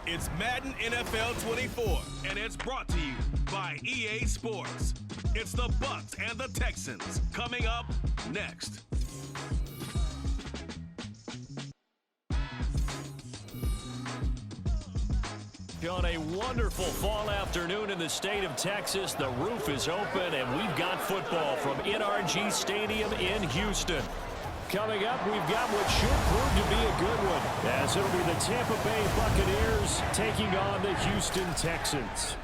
It's Madden NFL 24, and it's brought to you by EA Sports. It's the Bucs and the Texans coming up next. On a wonderful fall afternoon in the state of Texas, the roof is open, and we've got football from NRG Stadium in Houston. Coming up, we've got what should prove to be a good one, as it'll be the Tampa Bay Buccaneers taking on the Houston Texans.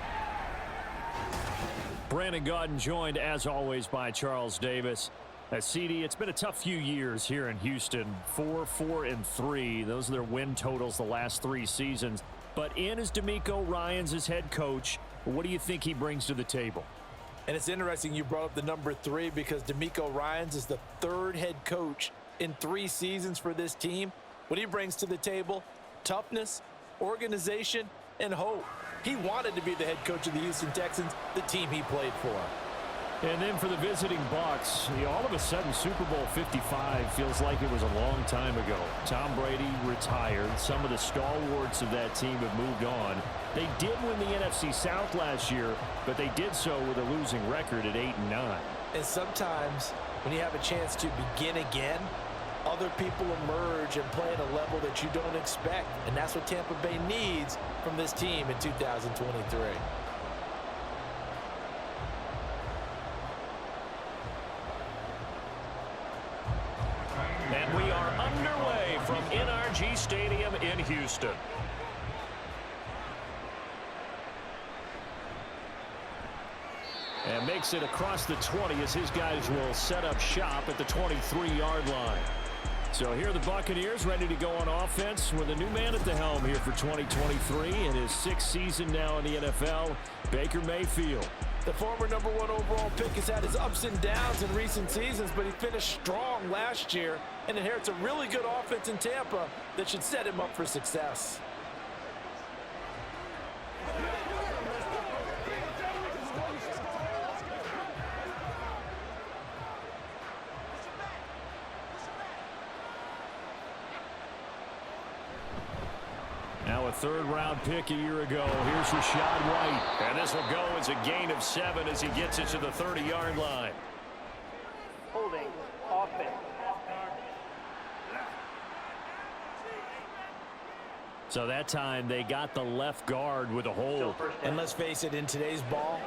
Brandon Gaudin joined, as always, by Charles Davis. CD, it's been a tough few years here in Houston. 4-4-3. Those are their win totals the last 3 seasons. But in is DeMeco Ryans as head coach. What do you think he brings to the table? And it's interesting you brought up the number 3 because DeMeco Ryans is the 3rd head coach in 3 seasons for this team. What he brings to the table: toughness, organization, and hope. He wanted to be the head coach of the Houston Texans, the team he played for. And then for the visiting Bucs, all of a sudden Super Bowl 55 feels like it was a long time ago. Tom Brady retired. Some of the stalwarts of that team have moved on. They did win the NFC South last year, but they did so with a losing record at 8-9. And sometimes when you have a chance to begin again, other people emerge and play at a level that you don't expect. And that's what Tampa Bay needs from this team in 2023. And we are underway from NRG Stadium in Houston. And makes it across the 20 as his guys will set up shop at the 23-yard line. So here are the Buccaneers ready to go on offense with a new man at the helm here for 2023 in his 6th season now in the NFL, Baker Mayfield. The former number 1 overall pick has had his ups and downs in recent seasons, but he finished strong last year and inherits a really good offense in Tampa that should set him up for success. Now a 3rd-round pick a year ago. Here's Rachaad White. And this will go as a gain of 7 as he gets it to the 30-yard line. Holding offense. So that time they got the left guard with a hold. And let's face it, in today's ball,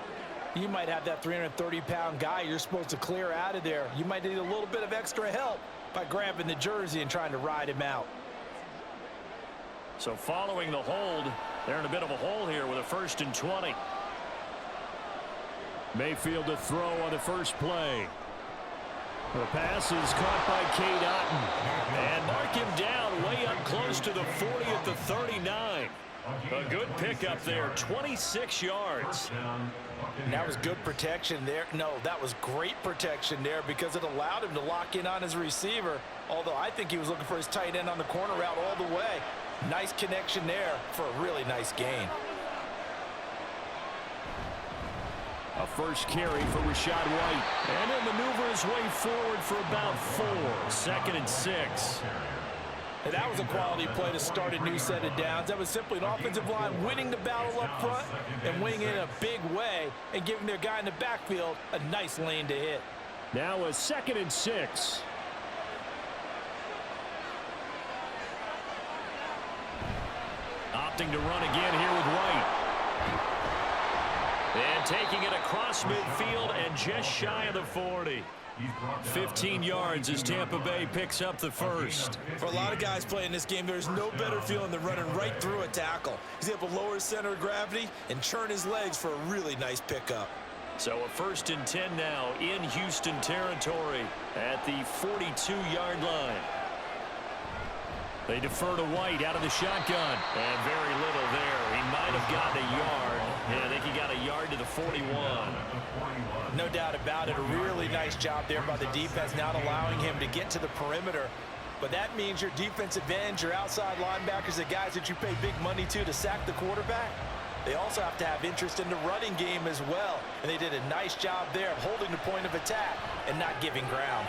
you might have that 330-pound guy you're supposed to clear out of there. You might need a little bit of extra help by grabbing the jersey and trying to ride him out. So following the hold, they're in a bit of a hole here with a 1st and 20. Mayfield to throw on the first play. The pass is caught by Cade Otton. And mark him down way up close to the 40 at the 39. A good pickup there, 26 yards. That was good protection there. No, that was great protection there because it allowed him to lock in on his receiver. Although I think he was looking for his tight end on the corner route all the way. Nice connection there for a really nice gain. A first carry for Rachaad White. And he'll maneuver his way forward for about 4. 2nd and 6. And that was a quality play to start a new set of downs. That was simply an offensive line winning the battle up front and winning it in a big way and giving their guy in the backfield a nice lane to hit. Now a 2nd and 6. Opting to run again here with White. And taking it across midfield and just shy of the 40. 15 yards as Tampa Bay picks up the first. For a lot of guys playing this game, there's no better feeling than running right through a tackle. He's able to lower his center of gravity and churn his legs for a really nice pickup. So a 1st and 10 now in Houston territory at the 42-yard line. They defer to White out of the shotgun. And very little there. He might have gotten a yard. Yeah, I think he got a yard to the 41. No doubt about it. A really nice job there by the defense, not allowing him to get to the perimeter. But that means your defensive ends, your outside linebackers, the guys that you pay big money to sack the quarterback, they also have to have interest in the running game as well. And they did a nice job there of holding the point of attack and not giving ground.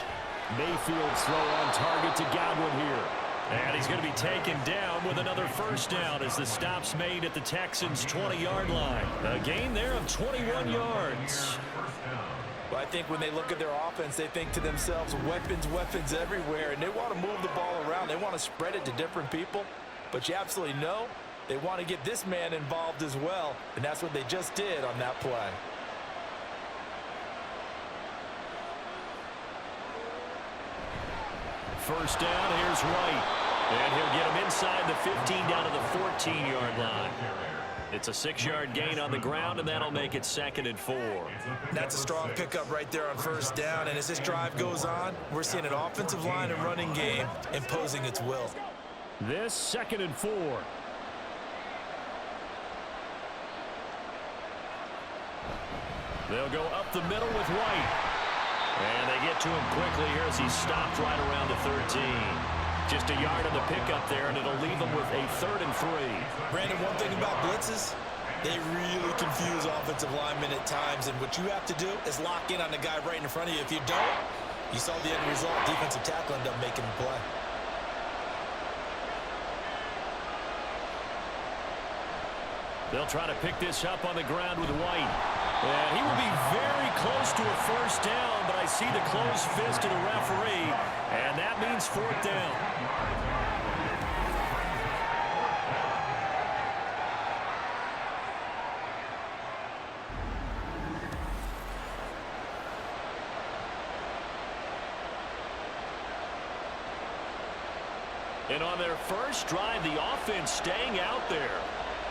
Mayfield's throw on target to Godwin here. And he's going to be taken down with another first down as the stop's made at the Texans' 20-yard line. A gain there of 21 yards. Well, I think when they look at their offense, they think to themselves, weapons, weapons everywhere, and they want to move the ball around. They want to spread it to different people, but you absolutely know they want to get this man involved as well, and that's what they just did on that play. First down, here's White. And he'll get him inside the 15 down to the 14-yard line. It's a 6-yard gain on the ground, and that'll make it 2nd and 4. That's a strong pickup right there on first down, and as this drive goes on, we're seeing an offensive line and running game imposing its will. This 2nd and 4. They'll go up the middle with White. And they get to him quickly here as he stopped right around the 13. Just a yard on the pickup there, and it'll leave them with a 3rd and 3. Brandon, one thing about blitzes, they really confuse offensive linemen at times, and what you have to do is lock in on the guy right in front of you. If you don't, you saw the end result. Defensive tackle ended up making the play. They'll try to pick this up on the ground with White. And he will be very close to a first down, but I see the closed fist of the referee, and that means 4th down. And on their first drive, the offense staying out there.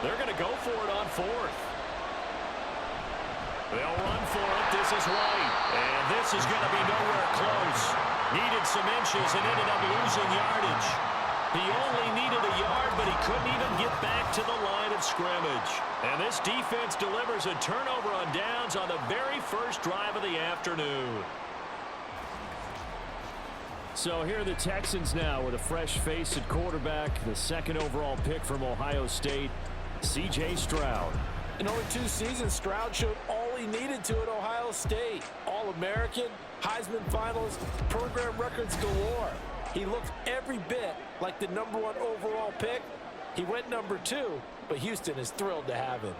They're going to go for it on 4th. They'll run for it. This is White. And this is going to be nowhere close. Needed some inches and ended up losing yardage. He only needed a yard, but he couldn't even get back to the line of scrimmage. And this defense delivers a turnover on downs on the very first drive of the afternoon. So here are the Texans now with a fresh face at quarterback, the 2nd overall pick from Ohio State, C.J. Stroud. In only 2 seasons, Stroud showed all he needed to at Ohio State. All-American, Heisman finalist, program records galore. He looked every bit like the #1 overall pick. He went number 2, but Houston is thrilled to have him.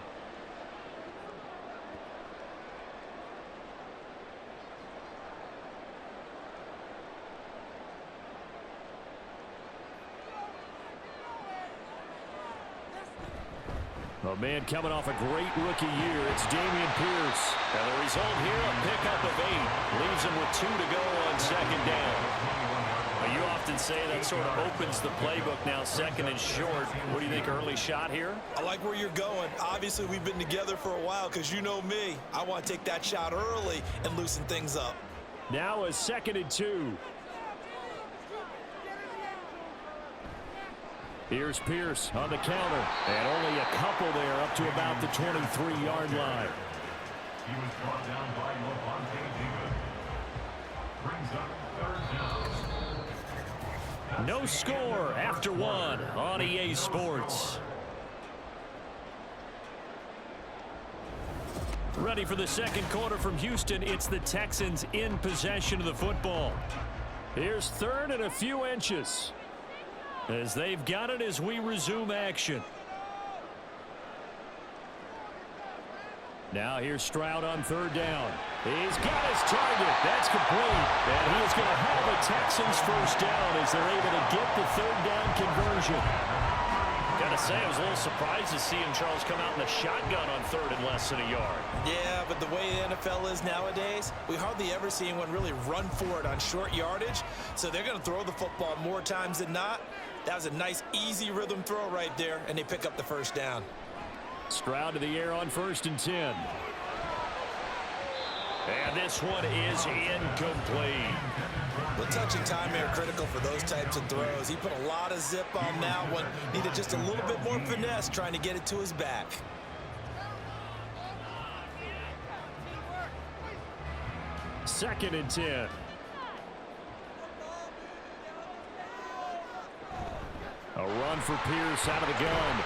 A man coming off a great rookie year, it's Dameon Pierce. And the result here, a pickup of 8. Leaves him with 2 to go on 2nd down. Now, you often say that sort of opens the playbook now, 2nd and short. What do you think, early shot here? I like where you're going. Obviously, we've been together for a while because you know me. I want to take that shot early and loosen things up. Now a 2nd and 2. Here's Pierce on the counter, and only a couple there up to about the 23-yard line. He was brought down by Levante David. Brings up 3rd down. No score after 1 on EA Sports. Ready for the 2nd quarter from Houston. It's the Texans in possession of the football. Here's 3rd and a few inches, as they've got it as we resume action. Now here's Stroud on 3rd down. He's got his target. That's complete. And he is going to have a Texans first down as they're able to get the 3rd down conversion. Got to say, I was a little surprised to see him, Charles, come out in the shotgun on 3rd and less than a yard. Yeah, but the way the NFL is nowadays, we hardly ever see anyone really run for it on short yardage. So they're going to throw the football more times than not. That was a nice, easy rhythm throw right there, and they pick up the first down. Stroud to the air on 1st and 10. And this one is incomplete. The touch and time are critical for those types of throws. He put a lot of zip on that one. Needed just a little bit more finesse trying to get it to his back. Second and 10. A run for Pierce out of the gun.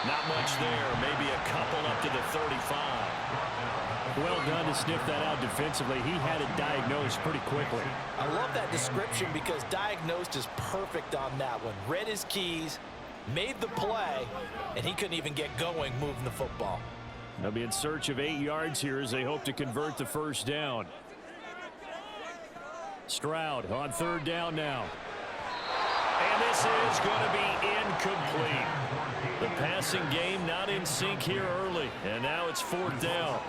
Not much there. Maybe a couple up to the 35. Well done to sniff that out defensively. He had it diagnosed pretty quickly. I love that description because diagnosed is perfect on that one. Read his keys, made the play, and he couldn't even get going moving the football. They'll be in search of 8 yards here as they hope to convert the first down. Stroud on third down now. And this is going to be incomplete. The passing game not in sync here early. And now it's fourth down.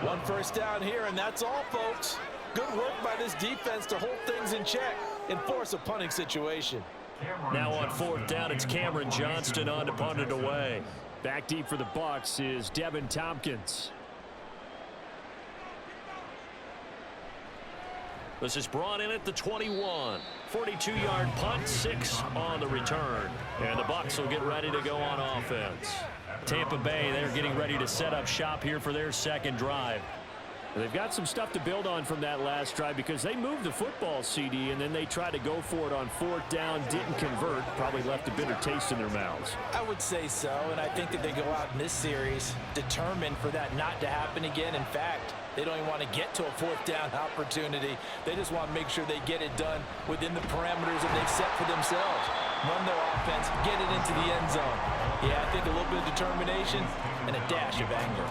One first down here, and that's all, folks. Good work by this defense to hold things in check and force a punting situation. Now on fourth down, it's Cameron Johnston on to punt it away. Back deep for the Bucs is Devin Tompkins. This is brought in at the 21. 42-yard punt, 6 on the return. And the Bucs will get ready to go on offense. Tampa Bay, they're getting ready to set up shop here for their second drive. They've got some stuff to build on from that last drive because they moved the football, CD, and then they tried to go for it on fourth down, didn't convert, probably left a bitter taste in their mouths. I would say so, and I think that they go out in this series determined for that not to happen again. In fact, they don't even want to get to a fourth down opportunity. They just want to make sure they get it done within the parameters that they've set for themselves. Run their offense, get it into the end zone. Yeah, I think a little bit of determination and a dash of anger.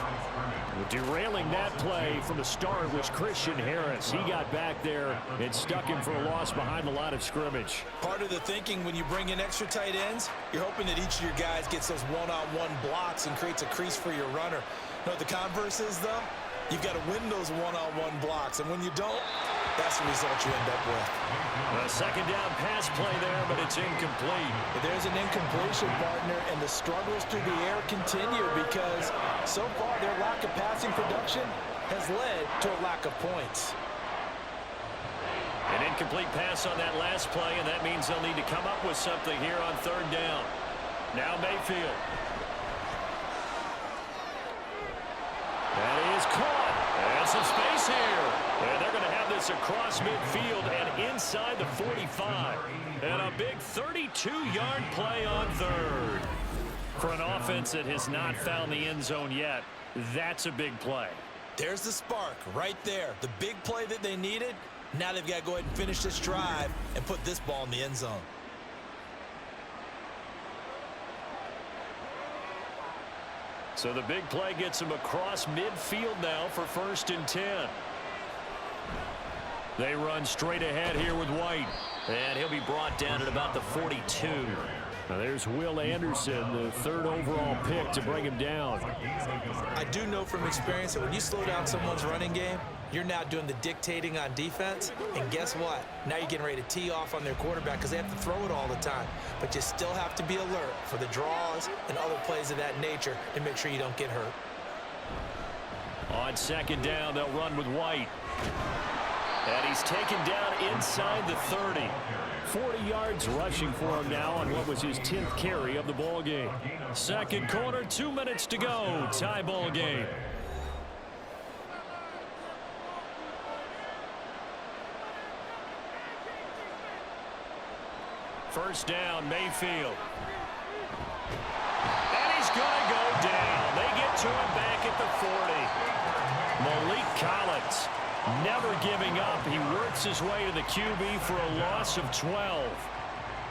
Derailing that play from the start was Christian Harris. He got back there and stuck him for a loss behind the line of scrimmage. Part of the thinking when you bring in extra tight ends, you're hoping that each of your guys gets those one-on-one blocks and creates a crease for your runner. You know what the converse is, though? You've got to win those one-on-one blocks, and when you don't, that's the result you end up with. A second down pass play there, but it's incomplete. But there's an incompletion, partner, and the struggles through the air continue because so far their lack of passing production has led to a lack of points. An incomplete pass on that last play, and that means they'll need to come up with something here on third down. Now Mayfield. That is caught. And some space here. And they're going to have this across midfield and inside the 45. And a big 32-yard play on third. For an offense that has not found the end zone yet, that's a big play. There's the spark right there. The big play that they needed. Now they've got to go ahead and finish this drive and put this ball in the end zone. So the big play gets him across midfield now for 1st and 10. They run straight ahead here with White. And he'll be brought down at about the 42. Now there's Will Anderson, the 3rd overall pick to bring him down. I do know from experience that when you slow down someone's running game, you're now doing the dictating on defense. And guess what? Now you're getting ready to tee off on their quarterback because they have to throw it all the time. But you still have to be alert for the draws and other plays of that nature to make sure you don't get hurt. On second down, they'll run with White. And he's taken down inside the 30. 40 yards rushing for him now on what was his 10th carry of the ball game. Second quarter, 2 minutes to go. Tie ball game. First down, Mayfield. And he's going to go down. They get to him back at the 40. Malik Collins never giving up. He works his way to the QB for a loss of 12.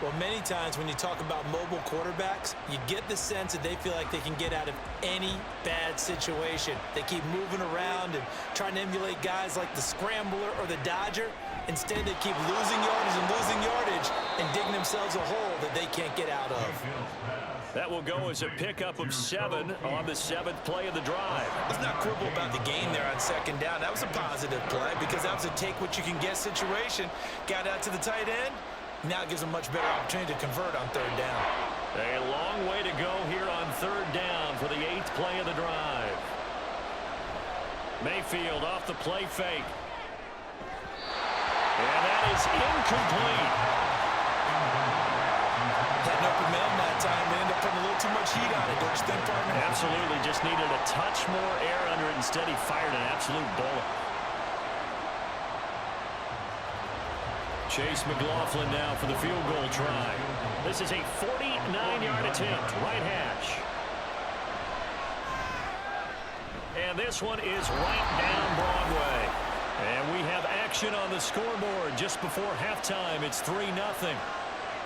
Well, many times when you talk about mobile quarterbacks, you get the sense that they feel like they can get out of any bad situation. They keep moving around and trying to emulate guys like the Scrambler or the Dodger. Instead, they keep losing yardage and digging themselves a hole that they can't get out of. That will go as a pickup of 7 on the 7th play of the drive. Let's not quibble about the gain there on second down. That was a positive play because that was a take-what-you-can-get situation. Got out to the tight end. Now it gives them a much better opportunity to convert on third down. A long way to go here on third down for the 8th play of the drive. Mayfield off the play fake. And that is incomplete. Had an open man that time. They ended up putting a little too much heat on it, don't you think, partner? Absolutely. Just needed a touch more air under it. Instead, he fired an absolute bullet. Chase McLaughlin now for the field goal try. This is a 49-yard attempt. Right hash. And this one is right down Broadway. And we have action on the scoreboard just before halftime. It's 3-0.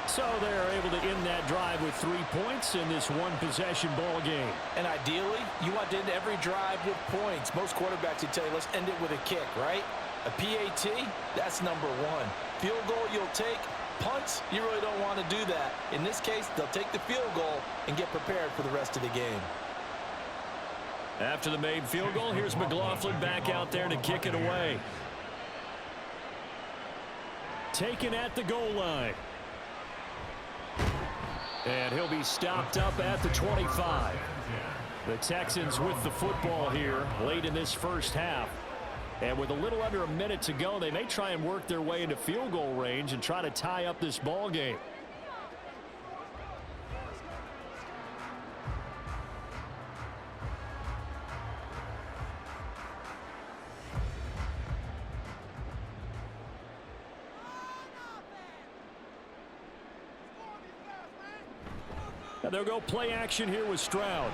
So they're able to end that drive with 3 points in this one-possession ball game. And ideally, you want to end every drive with points. Most quarterbacks would tell you, let's end it with a kick, right? A PAT, that's number one. Field goal you'll take. Punts, you really don't want to do that. In this case, they'll take the field goal and get prepared for the rest of the game. After the made field goal, here's McLaughlin back out there to kick it away. Taken at the goal line. And he'll be stopped up at the 25. The Texans with the football here late in this first half. And with a little under a minute to go, they may try and work their way into field goal range and try to tie up this ball game. And they'll go play action here with Stroud.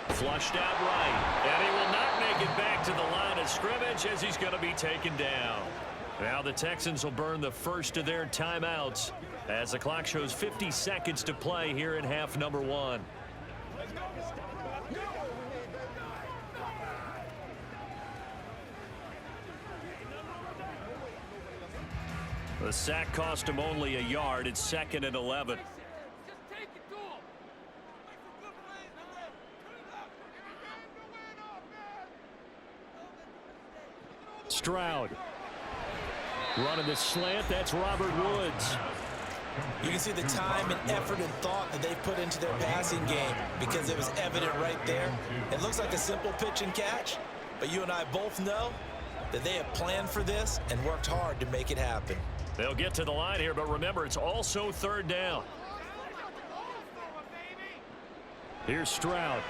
Flushed out right. And he will not make it back to the line of scrimmage as he's going to be taken down. Now the Texans will burn the first of their timeouts as the clock shows 50 seconds to play here in half number 1. The sack cost him only a yard. It's 2nd and 11. Stroud running the slant. That's Robert Woods. You can see the time and effort and thought that they've put into their passing game because it was evident right there. It looks like a simple pitch and catch, but you and I both know that they have planned for this and worked hard to make it happen. They'll get to the line here, but remember, it's also 3rd down. Here's Stroud.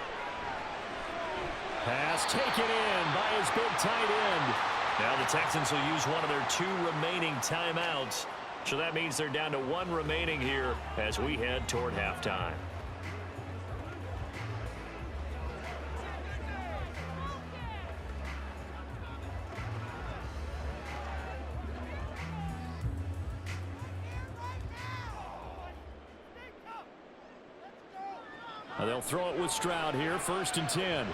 Pass taken in by his big tight end. Now the Texans will use one of their 2 remaining timeouts. So that means they're down to 1 remaining here as we head toward halftime. Now they'll throw it with Stroud here, 1st and 10.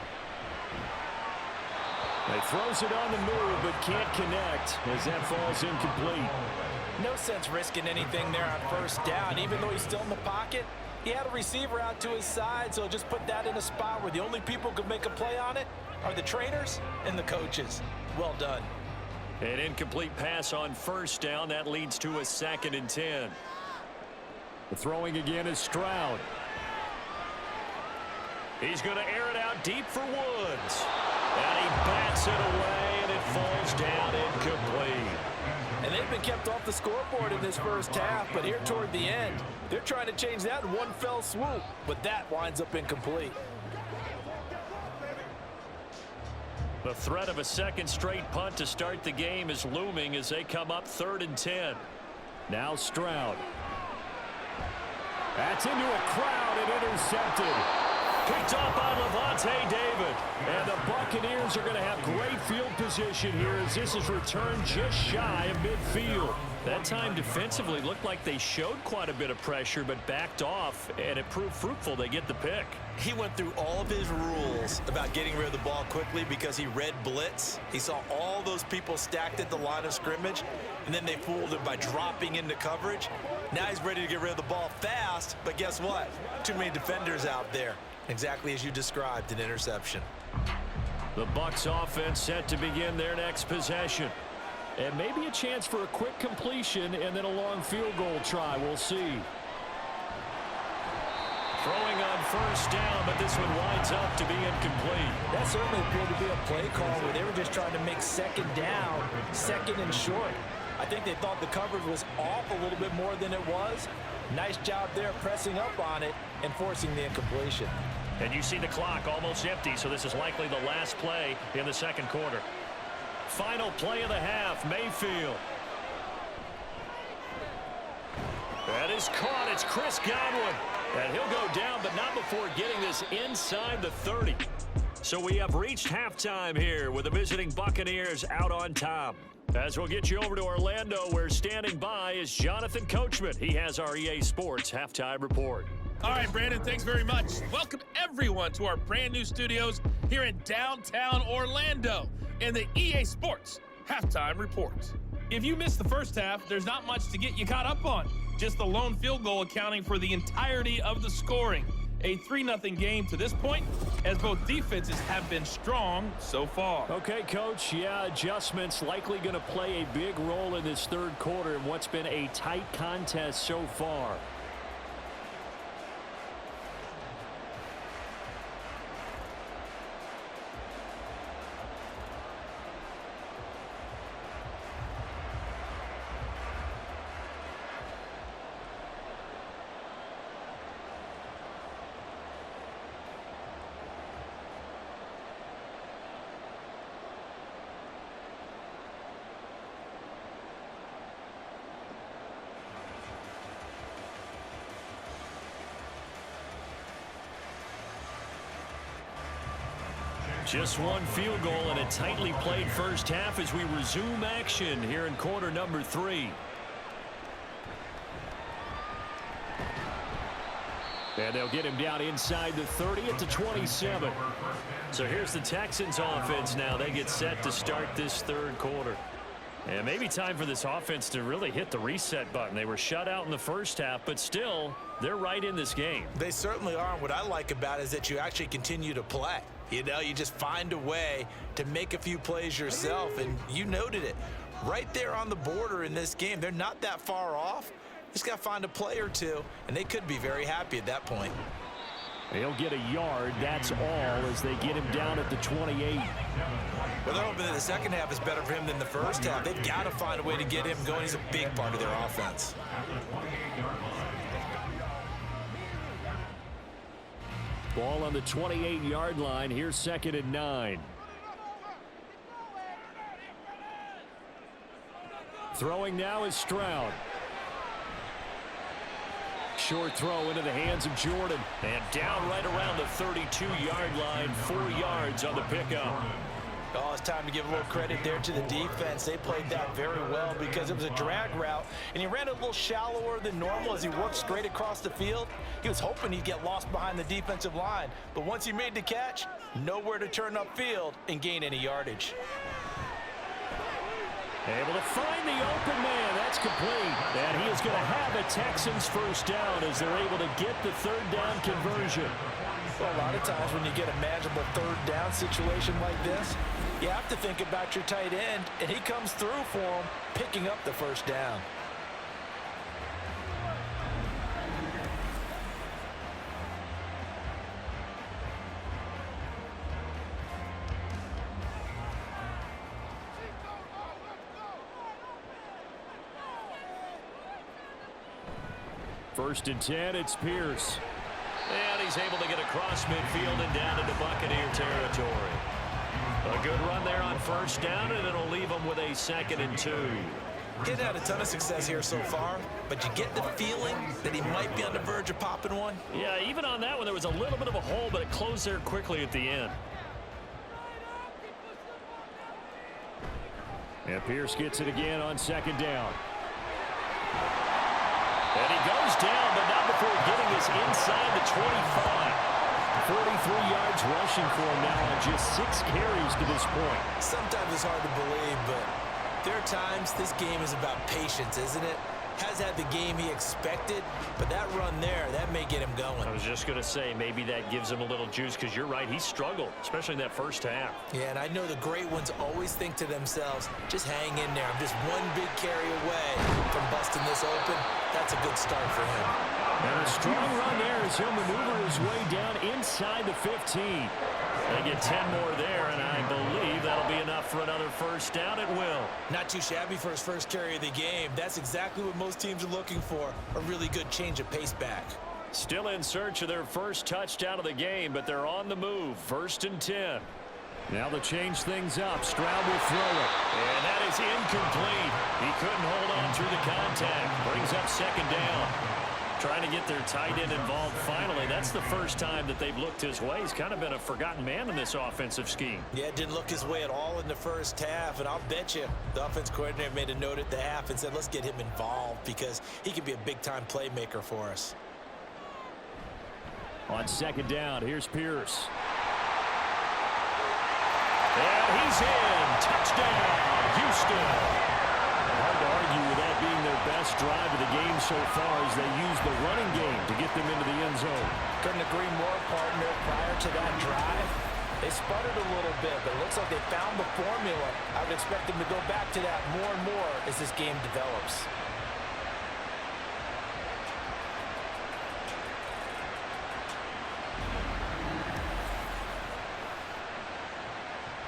He throws it on the move, but can't connect as that falls incomplete. No sense risking anything there on 1st down. Even though he's still in the pocket, he had a receiver out to his side, so just put that in a spot where the only people who could make a play on it are the trainers and the coaches. Well done. An incomplete pass on 1st down. That leads to a 2nd and 10. The throwing again is Stroud. He's going to air it out deep for Woods. And he bats it away, and it falls down incomplete. And they've been kept off the scoreboard in this first half, but here toward the end, they're trying to change that in one fell swoop, but that winds up incomplete. The threat of a 2nd straight punt to start the game is looming as they come up 3rd and 10. Now Stroud. That's into a crowd and intercepted. Picked up by Levante David. And the Buccaneers are going to have great field position here as this is returned just shy of midfield. That time defensively looked like they showed quite a bit of pressure but backed off, and it proved fruitful. They get the pick. He went through all of his rules about getting rid of the ball quickly because he read blitz. He saw all those people stacked at the line of scrimmage, and then they fooled him by dropping into coverage. Now he's ready to get rid of the ball fast, but guess what? Too many defenders out there. Exactly as you described, an interception. The Bucs offense set to begin their next possession. And maybe a chance for a quick completion and then a long field goal try. We'll see. Throwing on 1st down, but this one winds up to be incomplete. That certainly appeared to be a play call where they were just trying to make 2nd down, 2nd and short. I think they thought the coverage was off a little bit more than it was. Nice job there pressing up on it and forcing the incompletion. And you see the clock almost empty, so this is likely the last play in the 2nd quarter. Final play of the half, Mayfield. That is caught. It's Chris Godwin. And he'll go down, but not before getting this inside the 30. So we have reached halftime here with the visiting Buccaneers out on top. As we'll get you over to Orlando, where standing by is Jonathan Coachman. He has our EA Sports halftime report. All right, Brandon, thanks very much. Welcome, everyone, to our brand new studios here in downtown Orlando in the EA Sports halftime report. If you missed the first half, there's not much to get you caught up on. Just the lone field goal accounting for the entirety of the scoring. A 3-0 game to this point, as both defenses have been strong so far. Okay, Coach, yeah, adjustments likely going to play a big role in this third quarter in what's been a tight contest so far. Just one field goal and a tightly played first half as we resume action here in quarter number 3. And they'll get him down inside the 30 at the 27. So here's the Texans offense now. They get set to start this third quarter. And maybe time for this offense to really hit the reset button. They were shut out in the first half, but still, they're right in this game. They certainly are. And what I like about it is that you actually continue to play. You know, you just find a way to make a few plays yourself, and you noted it. Right there on the border in this game, they're not that far off. Just got to find a play or two, and they could be very happy at that point. He'll get a yard, that's all, as they get him down at the 28. Well, they're hoping that the second half is better for him than the first half. They've got to find a way to get him going. He's a big part of their offense. Ball on the 28-yard line. Here's 2nd and 9. Throwing now is Stroud. Short throw into the hands of Jordan. And down right around the 32-yard line. 4 yards on the pickup. Oh, it's time to give a little credit there to the defense. They played that very well because it was a drag route, and he ran a little shallower than normal as he worked straight across the field. He was hoping he'd get lost behind the defensive line, but once he made the catch, nowhere to turn upfield and gain any yardage. Able to find the open man. That's complete. And he is going to have a Texans first down as they're able to get the third down conversion. Well, a lot of times when you get a manageable third down situation like this, you have to think about your tight end, and he comes through for him, picking up the first down. First and 10, it's Pierce. And he's able to get across midfield and down into Buccaneer territory. A good run there on first down, and it'll leave him with a 2nd and 2. He's had a ton of success here so far, but you get the feeling that he might be on the verge of popping one. Yeah, even on that one, there was a little bit of a hole, but it closed there quickly at the end. And Pierce gets it again on 2nd down. And he goes down, but not before getting us inside the 25. 43 yards rushing for him now on just 6 carries to this point. Sometimes it's hard to believe, but there are times this game is about patience, isn't it? Has had the game he expected, but that run there, that may get him going. I was just going to say, maybe that gives him a little juice, because you're right, he struggled, especially in that first half. Yeah, and I know the great ones always think to themselves, just hang in there. I'm just one big carry away from busting this open. That's a good start for him. And a strong run there as he'll maneuver his way down inside the 15. They get 10 more there, and I believe that'll be enough for another first down. It will. Not too shabby for his first carry of the game. That's exactly what most teams are looking for, a really good change of pace back. Still in search of their first touchdown of the game, but they're on the move. 1st and 10. Now to change things up, Stroud will throw it. And that is incomplete. He couldn't hold on through the contact. Brings up 2nd down. Trying to get their tight end involved finally. That's the first time that they've looked his way. He's kind of been a forgotten man in this offensive scheme. Yeah, it didn't look his way at all in the first half, and I'll bet you the offense coordinator made a note at the half and said, let's get him involved because he could be a big-time playmaker for us. On second down, here's Pierce. And he's in. Touchdown, Houston. Hard to argue with that being their best drive of the game so far as they use the running game to get them into the end zone. Couldn't agree more, partner. Prior to that drive, they sputtered a little bit, but it looks like they found the formula. I would expect them to go back to that more and more as this game develops.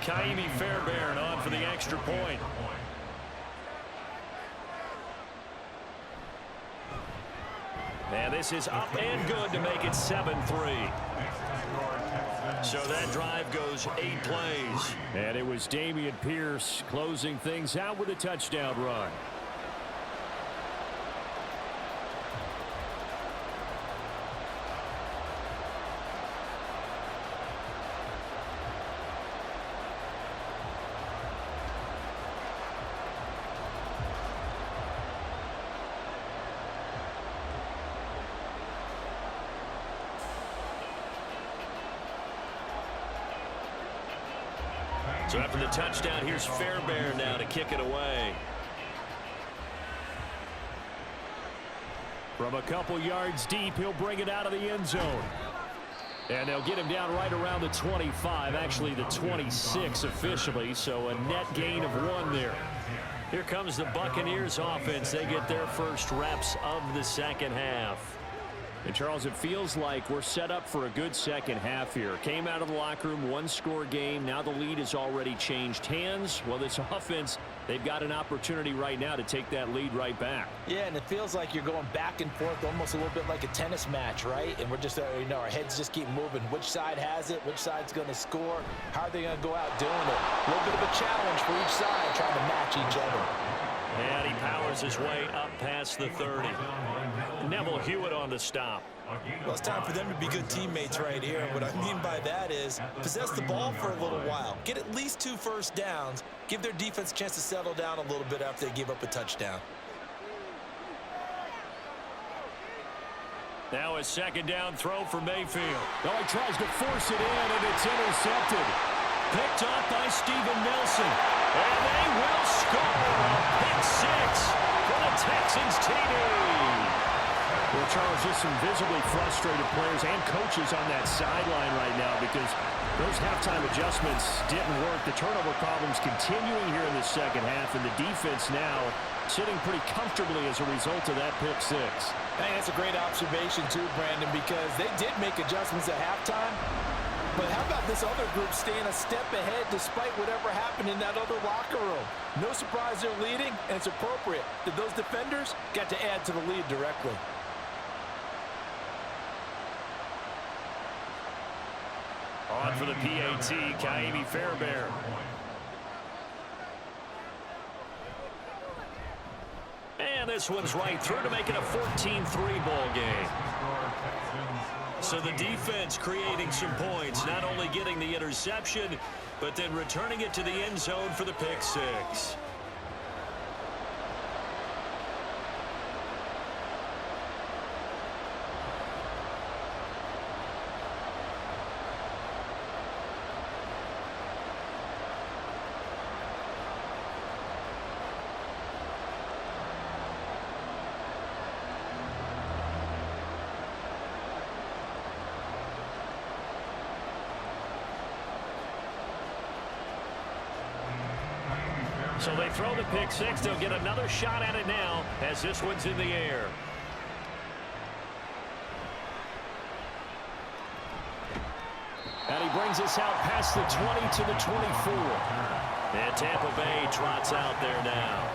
Kaimi Fairbairn on for the extra point. And this is up and good to make it 7-3. So that drive goes 8 plays. And it was Dameon Pierce closing things out with a touchdown run. So after the touchdown, here's Fairbairn now to kick it away. From a couple yards deep, he'll bring it out of the end zone. And they'll get him down right around the 25, actually the 26 officially, so a net gain of 1 there. Here comes the Buccaneers offense. They get their first reps of the second half. And, Charles, it feels like we're set up for a good second half here. Came out of the locker room, 1-score game. Now the lead has already changed hands. Well, this offense, they've got an opportunity right now to take that lead right back. Yeah, and it feels like you're going back and forth almost a little bit like a tennis match, right? And we're just, our heads just keep moving. Which side has it? Which side's going to score? How are they going to go out doing it? A little bit of a challenge for each side trying to match each other. And he powers his way up past the 30. Neville Hewitt on the stop. Well, it's time for them to be good teammates right here. What I mean by that is possess the ball for a little while. Get at least 2 first downs. Give their defense a chance to settle down a little bit after they give up a touchdown. Now a second down throw for Mayfield. Oh, he tries to force it in, and it's intercepted. Picked up by Steven Nelson. And they will score. Pick 6 for the Texans TD. Well, Charles, just some visibly frustrated players and coaches on that sideline right now because those halftime adjustments didn't work. The turnover problems continuing here in the second half, and the defense now sitting pretty comfortably as a result of that pick 6. Hey, that's a great observation too, Brandon, because they did make adjustments at halftime. But how about this other group staying a step ahead despite whatever happened in that other locker room? No surprise they're leading, and it's appropriate that those defenders got to add to the lead directly. On for the PAT, Kaimi Fairbairn. And this one's right through to make it a 14-3 ball game. So the defense creating some points, not only getting the interception, but then returning it to the end zone for the pick 6. So they throw the pick 6. They'll get another shot at it now as this one's in the air. And he brings us out past the 20 to the 24. And Tampa Bay trots out there now.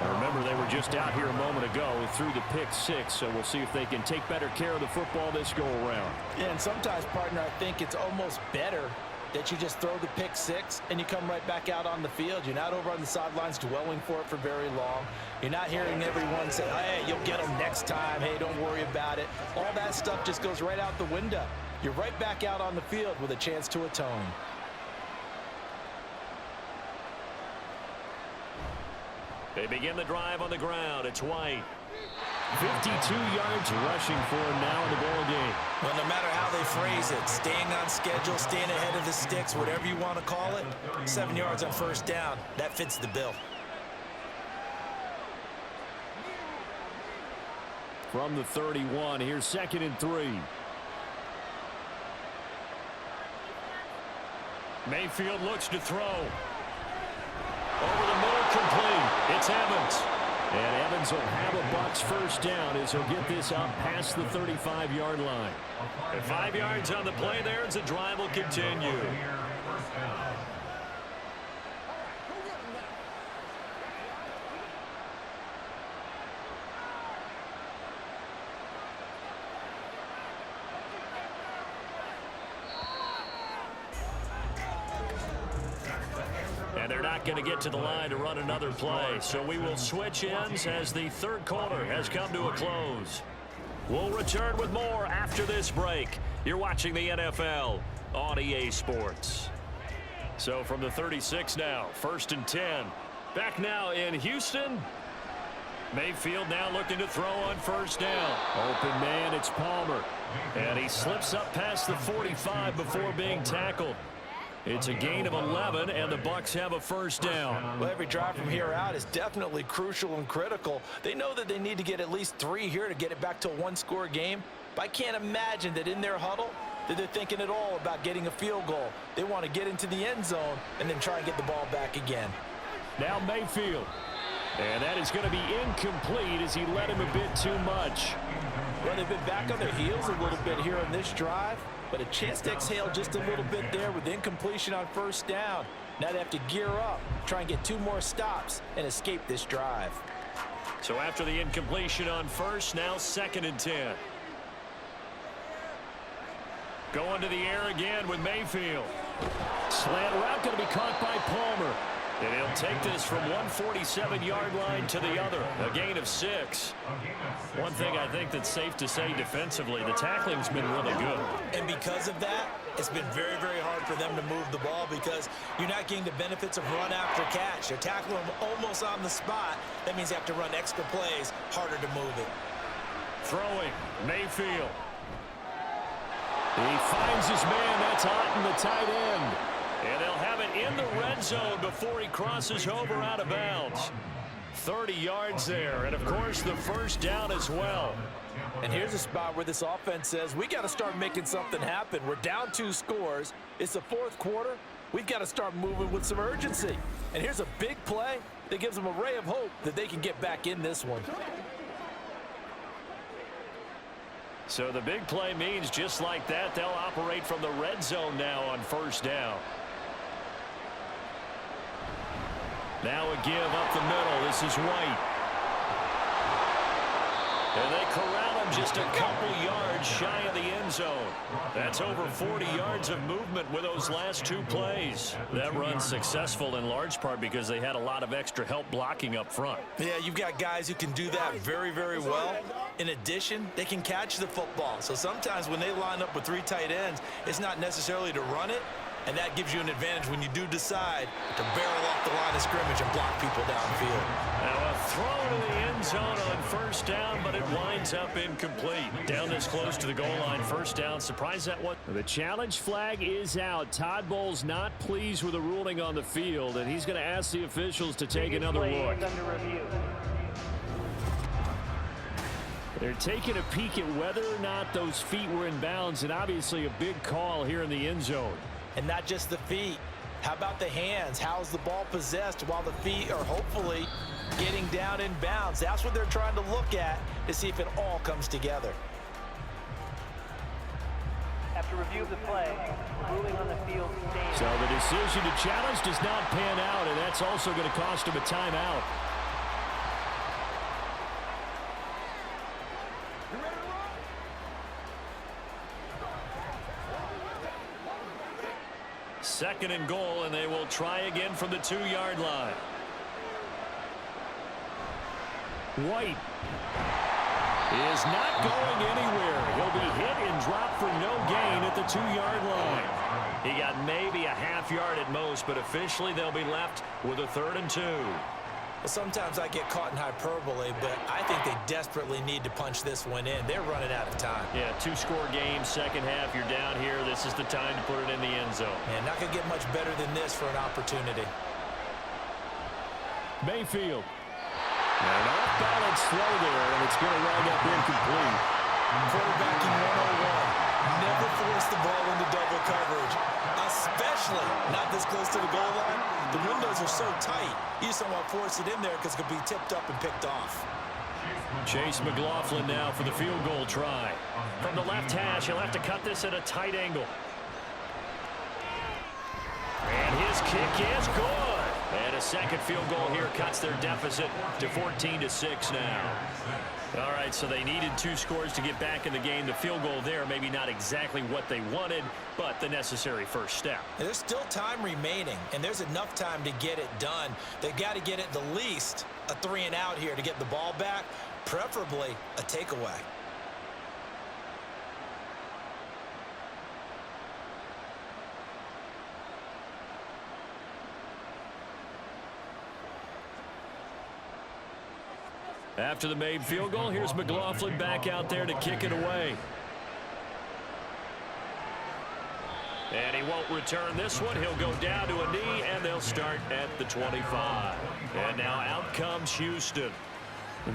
Now remember, they were just out here a moment ago through the pick 6, so we'll see if they can take better care of the football this go around. Yeah, and sometimes, partner, I think it's almost better that you just throw the pick six and you come right back out on the field. You're not over on the sidelines dwelling for it for very long. You're not hearing everyone say, hey, you'll get them next time. Hey, don't worry about it. All that stuff just goes right out the window. You're right back out on the field with a chance to atone. They begin the drive on the ground. It's White. 52 yards rushing for him now in the ball game. Well, no matter how they phrase it, staying on schedule, staying ahead of the sticks, whatever you want to call it, 7 yards on first down, that fits the bill. From the 31, here's 2nd and 3. Mayfield looks to throw. Over the middle, complete. It's Evans. And Evans will have a Bucs first down as he'll get this up past the 35-yard line. And 5 yards on the play there as the drive will continue. And they're not going to get to the line to run another play. So we will switch ends as the third quarter has come to a close. We'll return with more after this break. You're watching the NFL on EA Sports. So from the 36 now, 1st and 10. Back now in Houston. Mayfield now looking to throw on first down. Open man, it's Palmer. And he slips up past the 45 before being tackled. It's a gain of 11, and the Bucs have a first down. Well, every drive from here out is definitely crucial and critical. They know that they need to get at least 3 here to get it back to a one-score game. But I can't imagine that in their huddle that they're thinking at all about getting a field goal. They want to get into the end zone and then try and get the ball back again. Now Mayfield. And that is going to be incomplete as he led him a bit too much. Well, they've been back on their heels a little bit here on this drive, but a chance to exhale just a little bit there with incompletion on first down. Now they have to gear up, try and get 2 more stops, and escape this drive. So after the incompletion on first, now 2nd and 10. Going to the air again with Mayfield. Slant route going to be caught by Palmer. And he'll take this from 147-yard line to the other. A gain of 6. One thing I think that's safe to say defensively, the tackling's been really good. And because of that, it's been very, very hard for them to move the ball because you're not getting the benefits of run after catch. They're tackling them almost on the spot. That means you have to run extra plays, harder to move it. Throwing, Mayfield. He finds his man. That's Otten, the tight end. And they'll have it in the red zone before he crosses over out of bounds. 30 yards there, and of course the first down as well. And here's a spot where this offense says, we got to start making something happen. We're down 2 scores. It's the 4th quarter. We've got to start moving with some urgency. And here's a big play that gives them a ray of hope that they can get back in this one. So the big play means just like that, they'll operate from the red zone now on first down. Now a give up the middle. This is White. And they corral him just a couple yards shy of the end zone. That's over 40 yards of movement with those last 2 plays. That run's successful in large part because they had a lot of extra help blocking up front. Yeah, you've got guys who can do that very, very well. In addition, they can catch the football. So sometimes when they line up with 3 tight ends, it's not necessarily to run it. And that gives you an advantage when you do decide to barrel off the line of scrimmage and block people downfield. Now a throw to the end zone on first down, but it winds up incomplete. Down this close to the goal line, first down. Surprised that one. The challenge flag is out. Todd Bowles not pleased with the ruling on the field, and he's going to ask the officials to take another look. They're taking a peek at whether or not those feet were in bounds, and obviously a big call here in the end zone. And not just the feet. How about the hands? How's the ball possessed while the feet are hopefully getting down in bounds? That's what they're trying to look at to see if it all comes together. After review of the play, ruling on the field stands. So the decision to challenge does not pan out, and that's also going to cost him a timeout. 2nd and goal, and they will try again from the 2-yard line. White is not going anywhere. He'll be hit and dropped for no gain at the 2-yard line. He got maybe a half yard at most, but officially they'll be left with a 3rd and 2. Well, sometimes I get caught in hyperbole, but I think they desperately need to punch this one in. They're running out of time. Yeah, 2-score game, second half. You're down here. This is the time to put it in the end zone. Man, not going to get much better than this for an opportunity. Mayfield. And off-balance throw there, and it's going to wind up incomplete. Quarterbacking 101. Never force the ball into double coverage, especially not this close to the goal line. The windows are so tight, you just don't want to force it in there because it could be tipped up and picked off. Chase McLaughlin now for the field goal try. From the left hash, he'll have to cut this at a tight angle. And his kick is good. And a second field goal here cuts their deficit to 14-6 now. All right, so they needed 2 scores to get back in the game. The field goal there, maybe not exactly what they wanted, but the necessary first step. And there's still time remaining, and there's enough time to get it done. They've got to get it the least a 3-and-out here to get the ball back, preferably a takeaway. After the made field goal, here's McLaughlin back out there to kick it away. And he won't return this one. He'll go down to a knee, and they'll start at the 25. And now out comes Houston.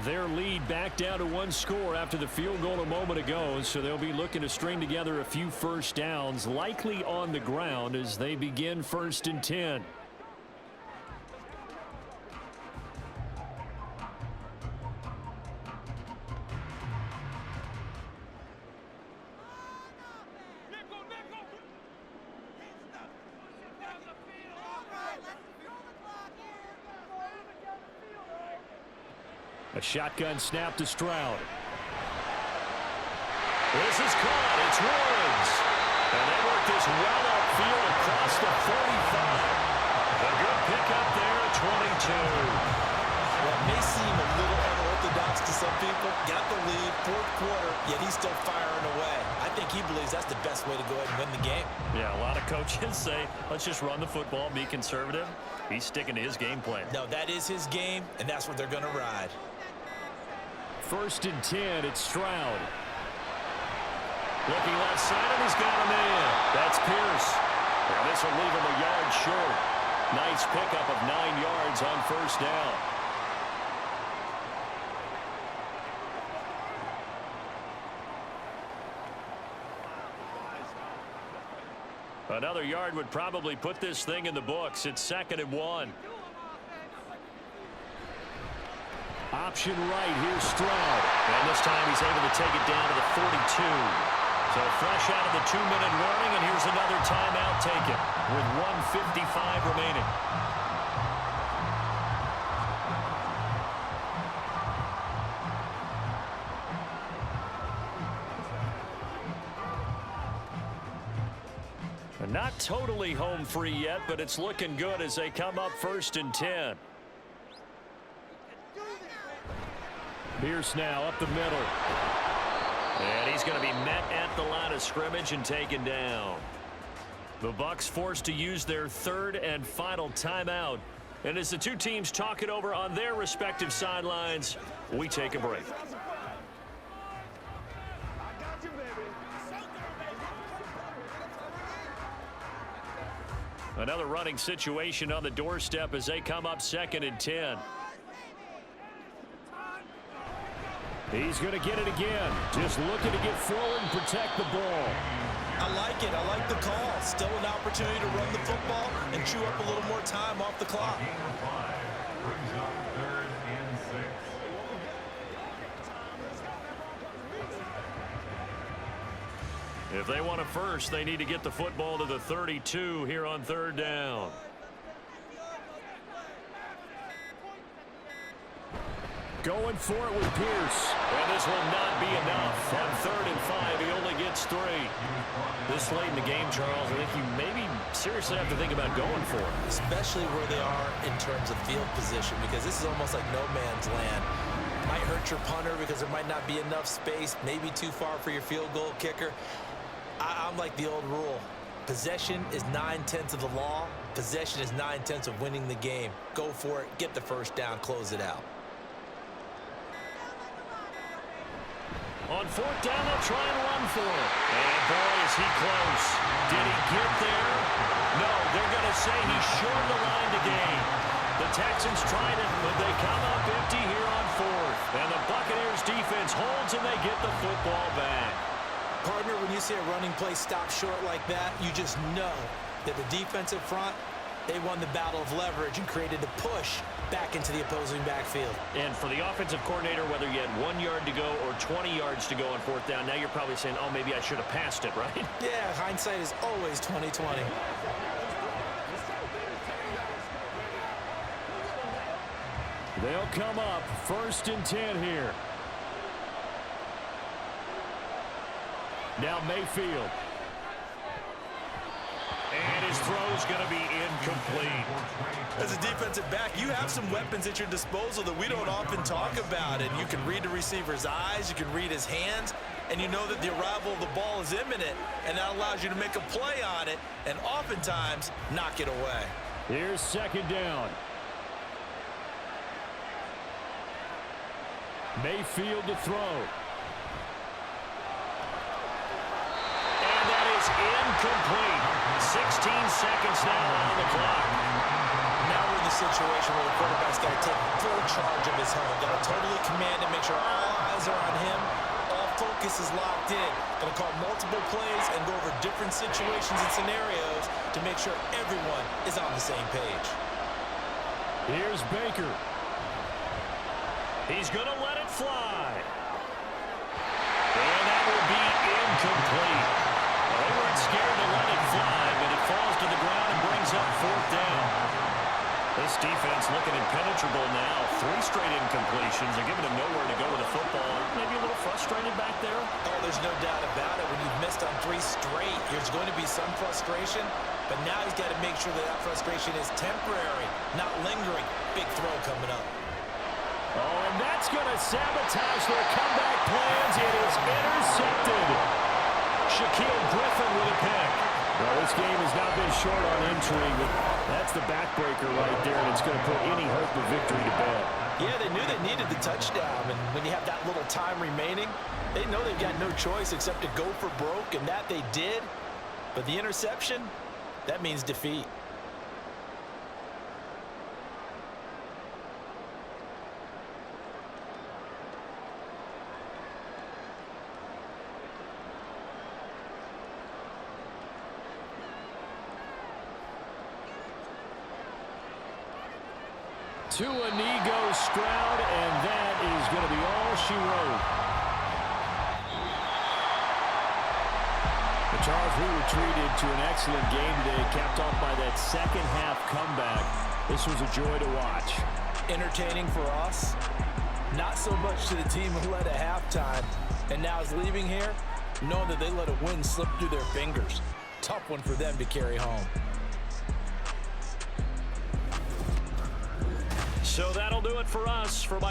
Their lead back down to 1 score after the field goal a moment ago, so they'll be looking to string together a few first downs, likely on the ground as they begin 1st and 10. A shotgun snap to Stroud. This is caught. It's Woods. And they work this well upfield across the 45. A good pickup there at 22. Well, it may seem a little unorthodox to some people. Got the lead, 4th quarter, yet he's still firing away. I think he believes that's the best way to go ahead and win the game. Yeah, a lot of coaches say, let's just run the football, be conservative. He's sticking to his game plan. No, that is his game, and that's what they're going to ride. 1st and 10, it's Stroud. Looking left side, and he's got a man. That's Pierce. And this will leave him a yard short. Nice pickup of 9 yards on 1st down. Another yard would probably put this thing in the books. It's 2nd and 1. Option right, here's Stroud. And this time he's able to take it down to the 42. So fresh out of the 2-minute warning, and here's another timeout taken with 1:55 remaining. Not totally home free yet, but it's looking good as they come up 1st and 10. Pierce now up the middle. And he's going to be met at the line of scrimmage and taken down. The Bucs forced to use their 3rd and final timeout. And as the two teams talk it over on their respective sidelines, we take a break. Another running situation on the doorstep as they come up 2nd and 10. He's going to get it again. Just looking to get forward and protect the ball. I like it. I like the call. Still an opportunity to run the football and chew up a little more time off the clock. Brings up 3rd and 6. If they want a first, they need to get the football to the 32 here on 3rd down. Going for it with Pierce. And this will not be enough. On 3rd and 5, he only gets 3. This late in the game, Charles, I think you maybe seriously have to think about going for it. Especially where they are in terms of field position, because this is almost like no man's land. Might hurt your punter because there might not be enough space, maybe too far for your field goal kicker. I'm like the old rule. Possession is 9/10 of the law. Possession is 9/10 of winning the game. Go for it, get the first down, close it out. On fourth down, they'll try and run for it. And boy, is he close. Did he get there? No, they're going to say he's short the line to gain. The Texans tried it, but they come up empty here on fourth. And the Buccaneers defense holds and they get the football back. Partner, when you see a running play stop short like that, you just know that the defensive front, they won the battle of leverage and created the push back into the opposing backfield. And for the offensive coordinator, whether you had 1 yard to go or 20 yards to go on fourth down, now you're probably saying, oh, maybe I should have passed it, right? Yeah, hindsight is always 20/20. They'll come up 1st and 10 here. Now Mayfield. And his throw's going to be incomplete. As a defensive back, you have some weapons at your disposal that we don't often talk about. And you can read the receiver's eyes, you can read his hands, and you know that the arrival of the ball is imminent, and that allows you to make a play on it and oftentimes knock it away. Here's 2nd down. Mayfield to throw. And that is incomplete. 16 seconds now on the clock. Now we're in the situation where the quarterback's got to take full charge of his helmet. Got to totally command and make sure all eyes are on him. All focus is locked in. Going to call multiple plays and go over different situations and scenarios to make sure everyone is on the same page. Here's Baker. He's going to let it fly. And that will be incomplete. Well, they weren't scared to let it fly, but it falls to the ground and brings up 4th down. This defense looking impenetrable now. 3 straight incompletions. They're giving him nowhere to go with the football. Maybe a little frustrated back there. Oh, there's no doubt about it. When you've missed on 3 straight, there's going to be some frustration. But now he's got to make sure that that frustration is temporary, not lingering. Big throw coming up. Oh, and that's going to sabotage their comeback plans. It is intercepted. Shaquille Griffin with a pick. Well, this game has not been short on intrigue, but that's the backbreaker right there, and it's going to put any hope of victory to bed. Yeah, they knew they needed the touchdown, and when you have that little time remaining, they know they've got no choice except to go for broke, and that they did. But the interception, that means defeat. To a knee goes Stroud, and that is going to be all she wrote. But Charles, we were treated to an excellent game today, capped off by that second-half comeback. This was a joy to watch. Entertaining for us, not so much to the team who led at halftime, and now is leaving here, knowing that they let a win slip through their fingers. Tough one for them to carry home. So that'll do it for us. For my